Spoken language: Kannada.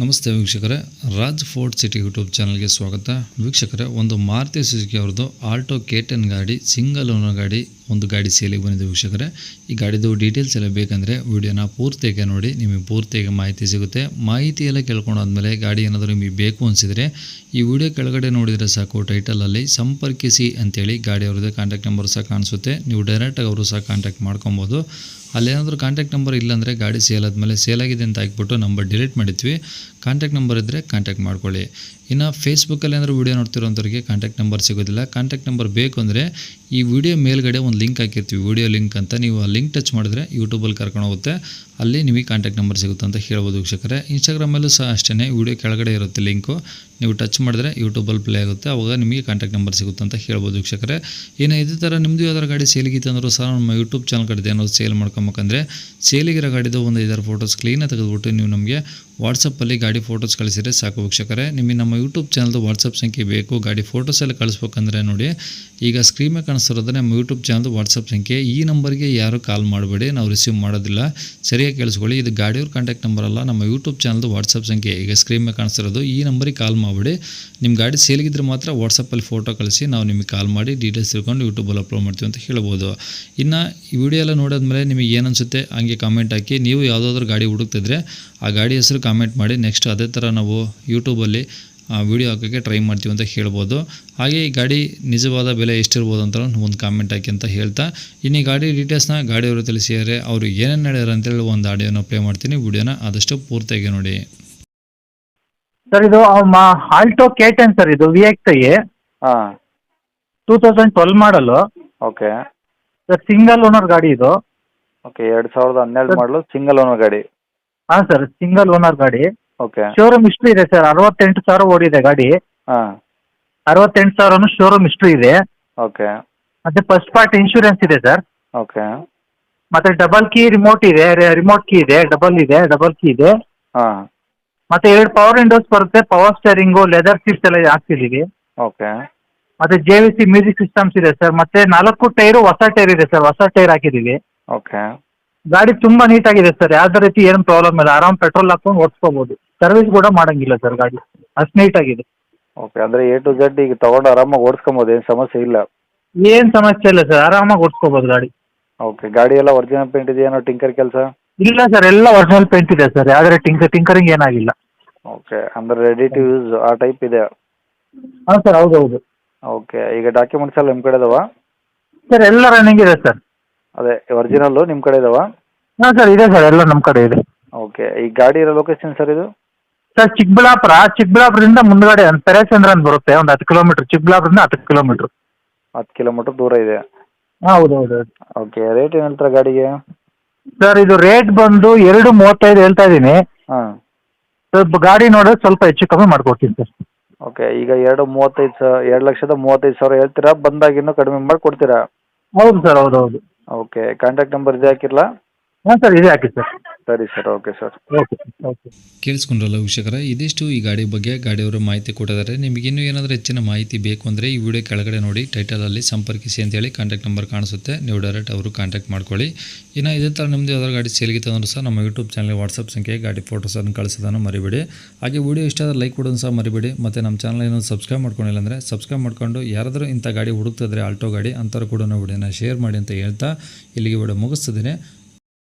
ನಮಸ್ತೆ ವೀಕ್ಷಕರೇ, ರಾಜ್ ಫೋರ್ಟ್ ಸಿಟಿ ಯೂಟ್ಯೂಬ್ ಚಾನಲ್ಗೆ ಸ್ವಾಗತ. ವೀಕ್ಷಕರೇ, ಒಂದು ಮಾರುತಿ ಸುಜುಕಿ ಅವ್ರದ್ದು ಆಲ್ಟೋ K10 ಗಾಡಿ, ಸಿಂಗಲ್ ಓನರ್ ಗಾಡಿ, ಒಂದು ಗಾಡಿ ಸೇಲಿಗೆ ಬಂದಿದೆ ವೀಕ್ಷಕರೇ. ಈ ಗಾಡಿದು ಡೀಟೇಲ್ಸ್ ಎಲ್ಲ ಬೇಕಂದರೆ ವಿಡಿಯೋನ ಪೂರ್ತಿಯಾಗಿ ನೋಡಿ, ನಿಮಗೆ ಪೂರ್ತಿಯಾಗಿ ಮಾಹಿತಿ ಸಿಗುತ್ತೆ. ಮಾಹಿತಿ ಎಲ್ಲ ಕೇಳ್ಕೊಂಡಾದ್ಮೇಲೆ ಗಾಡಿ ಏನಾದರೂ ನಿಮಗೆ ಬೇಕು ಅನಿಸಿದರೆ ಈ ವಿಡಿಯೋ ಕೆಳಗಡೆ ನೋಡಿದರೆ ಸಾಕು, ಟೈಟಲಲ್ಲಿ ಸಂಪರ್ಕಿಸಿ ಅಂತೇಳಿ ಗಾಡಿ ಅವ್ರದ್ದೇ ಕಾಂಟ್ಯಾಕ್ಟ್ ನಂಬರ್ ಸಹ ಕಾಣಿಸುತ್ತೆ. ನೀವು ಡೈರೆಕ್ಟಾಗಿ ಅವರು ಸಹ ಕಾಂಟ್ಯಾಕ್ಟ್ ಮಾಡ್ಕೊಬೋದು. ಅಲ್ಲೇನಾದರೂ ಕಾಂಟ್ಯಾಕ್ಟ್ ನಂಬರ್ ಇಲ್ಲಾಂದರೆ ಗಾಡಿ ಸೇಲ್ ಆದಮೇಲೆ ಸೇಲಾಗಿದೆ ಅಂತ ಹಾಕ್ಬಿಟ್ಟು ನಂಬರ್ ಡಿಲೀಟ್ ಮಾಡಿದ್ವಿ. ಕಾಂಟ್ಯಾಕ್ಟ್ ನಂಬರ್ ಇದ್ದರೆ ಕಾಂಟ್ಯಾಕ್ಟ್ ಮಾಡ್ಕೊಳ್ಳಿ. ಇನ್ನು ಫೇಸ್ಬುಕ್ಕಲ್ಲಿ ಏನಾದರೂ ವೀಡಿಯೋ ನೋಡ್ತಿರೋಂಥವ್ರಿಗೆ ಕಾಂಟ್ಯಾಕ್ಟ್ ನಂಬರ್ ಸಿಗೋದಿಲ್ಲ. ಕಾಂಟ್ಯಾಕ್ಟ್ ನಂಬರ್ ಬೇಕು ಅಂದರೆ ಈ ವಿಡಿಯೋ ಮೇಲ್ಗಡೆ ಒಂದು ಲಿಂಕ್ ಹಾಕಿರ್ತೀವಿ, ವಿಡಿಯೋ ಲಿಂಕ್ ಅಂತ. ನೀವು ಆ ಲಿಂಕ್ ಟಚ್ ಮಾಡಿದ್ರೆ ಯೂಟ್ಯೂಬಲ್ಲಿ ಕರ್ಕೊಂಡು ಹೋಗುತ್ತೆ, ಅಲ್ಲಿ ನಿಮಗೆ ಕಾಂಟ್ಯಾಕ್ಟ್ ನಂಬರ್ ಸಿಗುತ್ತೆ ಅಂತ ಹೇಳ್ಬೋದು ವೀಕ್ಷಕರೇ. ಇನ್ಸ್ಟಾಗ್ರಾಮಲ್ಲೂ ಸಹ ಅಷ್ಟೇ, ವಿಡಿಯೋ ಕೆಳಗಡೆ ಇರುತ್ತೆ ಲಿಂಕು, ನೀವು ಟಚ್ ಮಾಡಿದ್ರೆ ಯೂಟ್ಯೂಬಲ್ಲಿ ಪ್ಲೇ ಆಗುತ್ತೆ, ಅವಾಗ ನಿಮಗೆ ಕಾಂಟ್ಯಾಕ್ಟ್ ನಂಬರ್ ಸಿಗುತ್ತೆ ಅಂತ ಹೇಳ್ಬೋದು ವೀಕ್ಷಕರೇ. ಇನ್ನು ಇದೇ ಥರ ನಿಮ್ಮದು ಯಾವ್ದಾರು ಗಾಡಿ ಸೇಲಿಗಿತ್ತು ಅಂದರೂ ಸಹ ನಮ್ಮ ಯೂಟ್ಯೂಬ್ ಚಾನಲ್ ಕಡೆ ಏನಾದ್ರು ಸೇಲ್ ಮಾಡ್ಕೊಬೇಕಂದ್ರೆ ಸೇಲಿಗಿರೋ ಗಾಡಿದು ಒಂದು 5 ಫೋಟೋಸ್ ಕ್ಲೀನಾಗಿ ತೆಗೆದುಬಿಟ್ಟು ನೀವು ನಮಗೆ ವಾಟ್ಸಪ್ಪಲ್ಲಿ ಗಾಡಿ ಫೋಟೋಸ್ ಕಳಿಸಿದರೆ ಸಾಕು ವೀಕ್ಷಕರೇ. ನಿಮಗೆ ನಮ್ಮ ಯೂಟ್ಯೂಬ್ ಚಾನಲ್ದು ವಾಟ್ಸಪ್ ಸಂಖ್ಯೆ ಬೇಕು, ಗಾಡಿ ಫೋಟೋಸ್ ಎಲ್ಲ ಕಳಿಸ್ಬೇಕಂದ್ರೆ ನೋಡಿ, ಈಗ ಸ್ಕ್ರೀನ್ ಮೇಲೆ ಕಾಣಿಸ್ತಿರೋದ್ರೆ ನಮ್ಮ ಯೂಟ್ಯೂಬ್ ಚಾನಲ್ದು ವಾಟ್ಸಪ್ ಸಂಖ್ಯೆ. ಈ ನಂಬರ್ಗೆ ಯಾರು ಕಾಲ್ ಮಾಡಬೇಡಿ, ನಾವು ರಿಸೀವ್ ಮಾಡೋದಿಲ್ಲ. ಸರಿಯಾಗಿ ಕೇಳಿಸ್ಕೊಳ್ಳಿ, ಇದು ಗಾಡಿಯವ್ರ ಕಾಂಟ್ಯಾಕ್ಟ್ ನಂಬರ್ ಅಲ್ಲ, ನಮ್ಮ ಯೂಟ್ಯೂಬ್ ಚಾನಲ್ದು ವಾಟ್ಸಪ್ ಸಂಖ್ಯೆ. ಈಗ ಸ್ಕ್ರೀನ್ ಮೇಲೆ ಕಾಣಿಸ್ತಿರೋದು ಈ ನಂಬರಿಗೆ ಕಾಲ್ ಮಾಡಬೇಡಿ. ನಿಮ್ಮ ಗಾಡಿ ಸೇಲಿಗಿದ್ರೆ ಮಾತ್ರ ವಾಟ್ಸಪ್ಪಲ್ಲಿ ಫೋಟೋ ಕಳಿಸಿ, ನಾವು ನಿಮಗೆ ಕಾಲ್ ಮಾಡಿ ಡೀಟೇಲ್ಸ್ ತಿಳ್ಕೊಂಡು ಯೂಟ್ಯೂಬಲ್ಲಿ ಅಪ್ಲೋಡ್ ಮಾಡ್ತೀವಿ ಅಂತ ಹೇಳ್ಬೋದು. ಇನ್ನು ಈ ವಿಡಿಯೋ ಎಲ್ಲ ನೋಡಿದ್ಮೇಲೆ ನಿಮಗೆ ಏನು ಅನಿಸುತ್ತೆ ಹಂಗೆ ಕಾಮೆಂಟ್ ಹಾಕಿ. ನೀವು ಯಾವುದಾದ್ರೂ ಗಾಡಿ ಹುಡುಕ್ತಿದ್ರೆ ಆ ಗಾಡಿ ಹೆಸರು ಕಾಮೆಂಟ್ ಮಾಡಿ. ನೆಕ್ಸ್ಟ್ ಅದೇ ಥರ ನಾವು ಯೂಟ್ಯೂಬಲ್ಲಿ ವಿಡಿಯೋ ಹಾಕೋಕ್ಕೆ ಟ್ರೈ ಮಾಡ್ತೀವಿ ಅಂತ ಹೇಳ್ಬೋದು. ಹಾಗೆ ಈ ಗಾಡಿ ನಿಜವಾದ ಬೆಲೆ ಎಷ್ಟಿರ್ಬೋದು ಅಂತ ಒಂದು ಕಾಮೆಂಟ್ ಹಾಕಿ ಅಂತ ಹೇಳ್ತಾ, ಇನ್ನು ಈ ಗಾಡಿ ಡೀಟೇಲ್ಸ್ನ ಗಾಡಿಯವರು ತಿಳಿಸಿದರೆ ಅವರು ಏನೇನು ಹೇಳ್ಯಾರ ಅಂತೇಳಿ ಒಂದು ಆಡಿಯೋನ ಪ್ಲೇ ಮಾಡ್ತೀನಿ. ವಿಡಿಯೋನ ಆದಷ್ಟು ಪೂರ್ತಿಯಾಗಿ ನೋಡಿ. ಸರ್, ಇದು ಆಲ್ಟೋ K10 ಸರ್, ಇದು VXi ಹಾಂ 2012 ಮಾಡಲು. ಓಕೆ ಸರ್, ಸಿಂಗಲ್ ಓನರ್ ಗಾಡಿ ಇದು. ಓಕೆ 2012 ಮಾಡಲು ಸಿಂಗಲ್ ಓನರ್ ಗಾಡಿ. ಹಾಂ ಸರ್, ಸಿಂಗಲ್ ಓನರ್ ಗಾಡಿ. ಓಕೆ ಶೋರೂಮ್ ಹಿಸ್ಟ್ರಿ ಇದೆ ಸರ್, 68,000 ಓಡಿದೆ ಗಾಡಿ. ಹಾಂ 68,000 ಶೋರೂಮ್ ಹಿಸ್ಟ್ರಿ ಇದೆ. ಓಕೆ ಮತ್ತೆ ಫಸ್ಟ್ ಪಾರ್ಟ್ ಇನ್ಶೂರೆನ್ಸ್ ಇದೆ ಸರ್. ಓಕೆ ಮತ್ತೆ ಡಬಲ್ ಕೀ ರಿಮೋಟ್ ಇದೆ, ರಿಮೋಟ್ ಕೀ ಇದೆ, ಡಬಲ್ ಕೀ ಇದೆ. ಹಾಂ ಮತ್ತೆ 2 ಪವರ್ ವಿಂಡೋಸ್ ಬರುತ್ತೆ, ಪವರ್ ಸ್ಟೇರಿಂಗು, ಲೆದರ್ ಸೀಟ್ಸ್ ಎಲ್ಲ ಹಾಕ್ತಿದ್ದೀವಿ. ಓಕೆ ಮತ್ತೆ JVC ಮ್ಯೂಸಿಕ್ ಸಿಸ್ಟಮ್ಸ್ ಇದೆ ಸರ್. ಮತ್ತೆ 4 ಟೈರು ಹೊಸ ಟೈರ್ ಇದೆ ಸರ್, ಹೊಸ ಟೈರ್ ಹಾಕಿದ್ದೀವಿ. ಓಕೆ ಗಾಡಿ ತುಂಬಾ ನೀಟಾಗಿದೆ ಸರ್, ಯಾವುದೇ ರೀತಿ ಏನು ಪ್ರಾಬ್ಲಮ್ ಇಲ್ಲ. ಆರಾಮ್ ಪೆಟ್ರೋಲ್ ಹಾಕೊಂಡು ಓಡಿಸ್ಕೋಬೋದು, ಸರ್ವಿಸ್ ಕೂಡ ಮಾಡಂಗಿಲ್ಲ ಸರ್ ಗಾಡಿ, ಅಷ್ಟು ನೀಟಾಗಿದೆ. ಓಕೆ ಅಂದರೆ A to Z ಈಗ ತೊಗೊಂಡು ಆರಾಮಾಗಿ ಓಡಿಸ್ಕೊಬೋದು, ಏನು ಸಮಸ್ಯೆ ಇಲ್ಲ? ಏನು ಸಮಸ್ಯೆ ಇಲ್ಲ ಸರ್, ಆರಾಮಾಗಿ ಓಡಿಸ್ಕೋಬೋದು ಗಾಡಿ. ಓಕೆ ಗಾಡಿ ಎಲ್ಲ ಒರಿಜಿನಲ್ ಪೇಂಟ್ ಇದೆಯೇನೋ ಟಿಂಕರ್ ಕೆಲಸ? ಇಲ್ಲ ಸರ್, ಎಲ್ಲ ಒರಿಜಿನಲ್ ಪೇಂಟ್ ಇದೆ ಸರ್, ಯಾವುದೇ ಟಿಂಕರಿಂಗ್ ಏನಾಗಿಲ್ಲ. ಓಕೆ ಅಂದರೆ ರೆಡಿ ಟು ಯೂಸ್ ಆ ಟೈಪ್ ಇದೆ? ಹಾಂ ಸರ್, ಹೌದೌದು. ಓಕೆ ಈಗ ಡಾಕ್ಯುಮೆಂಟ್ಸ್ ಎಲ್ಲ ನಿಮ್ಮ ಕಡೆ ಇದಾವ ಸರ್? ಎಲ್ಲ ರನ್ನಿಂಗ್ ಇದೆ ಸರ್. ಅದೇ ಒರಿಜಿನಲ್ಲು ನಿಮ್ಮ ಕಡೆ ಇದಾವ? ಹಾಂ ಸರ್, ಇದೆ ಸರ್, ಎಲ್ಲ ನಮ್ಮ ಕಡೆ ಇದೆ. ಓಕೆ ಈ ಗಾಡಿ ಇರೋ ಲೊಕೇಶನ್ ಸರ್ ಇದು? ಸರ್, ಚಿಕ್ಕಬಳ್ಳಾಪುರದಿಂದ ಮುಂದ್ಗಡೆ ಪೆರೇಚಂದ್ರ ಅಂತ ಬರುತ್ತೆ, ಒಂದು 10 ಕಿಲೋಮೀಟ್ರ್. ಚಿಕ್ಕಬಳ್ಳಾಪುರದಿಂದ 10 ಕಿಲೋಮೀಟ್ರ್. 10 ಕಿಲೋಮೀಟ್ರ್ ದೂರ ಇದೆ. ಹಾಂ, ಹೌದು. ಓಕೆ ರೇಟ್ ಏನು ಹೇಳ್ತಾರೆ ಗಾಡಿಗೆ? ಸರ್, ಇದು ರೇಟ್ ಬಂದು 2.35 ಹೇಳ್ತಾ ಇದ್ದೀನಿ. ಹಾಂ ಸ್ವಲ್ಪ ಗಾಡಿ ನೋಡಿದ್ರೆ ಸ್ವಲ್ಪ ಹೆಚ್ಚು ಕಮ್ಮಿ ಮಾಡ್ಕೊಡ್ತೀನಿ ಸರ್. ಓಕೆ ಈಗ 2,35,000 ಹೇಳ್ತೀರಾ, ಬಂದಾಗ ಇನ್ನೂ ಕಡಿಮೆ ಮಾಡಿ ಕೊಡ್ತೀರಾ? ಹೌದು ಸರ್, ಹೌದು. ಓಕೆ ಕಾಂಟ್ಯಾಕ್ಟ್ ನಂಬರ್ ಇದೆ ಹಾಕಿರಲಾ? ಹಾಂ ಸರ್, ಇದೆ ಹಾಕಿ ಸರ್. ಸರಿ ಸರ್, ಓಕೆ ಸರ್. ಓಕೆ. ಕೇಳಿಸ್ಕೊಂಡ್ರಲ್ಲ ವೀಕ್ಷಕರೇ, ಇದಿಷ್ಟು ಈ ಗಾಡಿ ಬಗ್ಗೆ ಗಾಡಿಯವರು ಮಾಹಿತಿ ಕೊಟ್ಟಿದ್ದಾರೆ. ನಿಮಗೆ ಇನ್ನೂ ಏನಾದರೂ ಹೆಚ್ಚಿನ ಮಾಹಿತಿ ಬೇಕು ಅಂದರೆ ಈ ವಿಡಿಯೋ ಕೆಳಗಡೆ ನೋಡಿ, ಟೈಟಲಲ್ಲಿ ಸಂಪರ್ಕಿಸಿ ಅಂತೇಳಿ ಕಾಂಟ್ಯಾಕ್ಟ್ ನಂಬರ್ ಕಾಣಿಸುತ್ತೆ, ನೀವು ಡೈರೆಕ್ಟ್ ಅವರು ಕಾಂಟ್ಯಾಕ್ಟ್ ಮಾಡ್ಕೊಳ್ಳಿ. ಇನ್ನು ಇದೇ ಥರ ನಿಮ್ಮದು ಯಾವ್ದಾದ್ರು ಗಾಡಿ ಸೇಲ್ಗಿತ್ತು ಅಂದರೂ ಸಹ ನಮ್ಮ ಯೂಟ್ಯೂಬ್ ಚಾನಲ್ ವಾಟ್ಸಪ್ ಸಂಖ್ಯೆ ಗಾಡಿ ಫೋಟೋಸನ್ನು ಕಳಿಸೋದನ್ನು ಮರಿಬೇಡಿ. ಹಾಗೆ ವಿಡಿಯೋ ಇಷ್ಟ ಆದರೆ ಲೈಕ್ ಕೊಡೋದು ಸಹ ಮರಿಬೇಡಿ. ಮತ್ತು ನಮ್ಮ ಚಾನಲ್ ಏನೋ ಸಬ್ಸ್ಕ್ರೈಬ್ ಮಾಡ್ಕೊಂಡಿಲ್ಲ ಅಂದರೆ ಸಬ್ಸ್ಕ್ರೈಬ್ ಮಾಡ್ಕೊಂಡು, ಯಾರಾದರೂ ಇಂಥ ಗಾಡಿ ಹುಡುಕ್ತಿದ್ರೆ ಆಲ್ಟೋ ಗಾಡಿ ಅಂಥವ್ರು ಕೂಡ ವಿಡಿಯೋನ ಶೇರ್ ಮಾಡಿ ಅಂತ ಹೇಳ್ತಾ ಇಲ್ಲಿಗೆ ವಿಡಿಯೋ ಮುಗಿಸ್ತಿದ್ದೀನಿ.